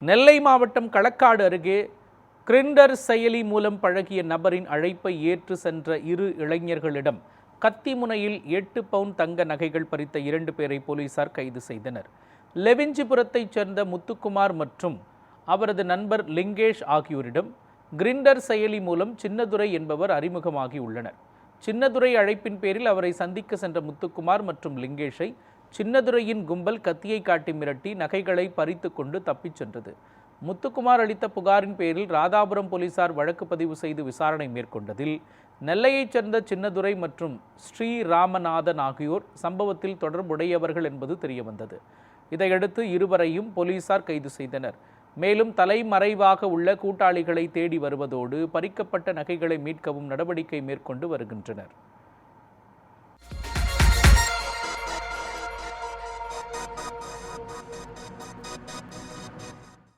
நெல்லை மாவட்டம் களக்காடு அருகே கிரிண்டர் செயலி மூலம் பழகிய நபரின் அழைப்பை ஏற்று சென்ற இரு இளைஞர்களிடம் கத்தி முனையில் 8 பவுன் தங்க நகைகள் பறித்த 2 பேரை போலீசார் கைது செய்தனர். லெவிஞ்சிபுரத்தைச் சேர்ந்த முத்துக்குமார் மற்றும் அவரது நண்பர் லிங்கேஷ் ஆகியோரிடம் கிரிண்டர் செயலி மூலம் சின்னதுரை என்பவர் அறிமுகமாகி உள்ளனர். சின்னதுரை அழைப்பின் பேரில் அவரை சந்திக்க சென்ற முத்துக்குமார் மற்றும் லிங்கேஷை சின்னதுரையின் கும்பல் கத்தியை காட்டி மிரட்டி நகைகளை பறித்து கொண்டு தப்பிச் சென்றது. முத்துக்குமார் அளித்த புகாரின் பேரில் ராதாபுரம் போலீசார் வழக்கு பதிவு செய்து விசாரணை மேற்கொண்டதில் நெல்லையைச் சேர்ந்த சின்னதுரை மற்றும் ஸ்ரீராமநாதன் ஆகியோர் சம்பவத்தில் தொடர்புடையவர்கள் என்பது தெரியவந்தது. இதையடுத்து இருவரையும் போலீசார் கைது செய்தனர். மேலும் தலைமறைவாக உள்ள கூட்டாளிகளை தேடி வருவதோடு பறிக்கப்பட்ட நகைகளை மீட்கவும் நடவடிக்கை மேற்கொண்டு வருகின்றனர்.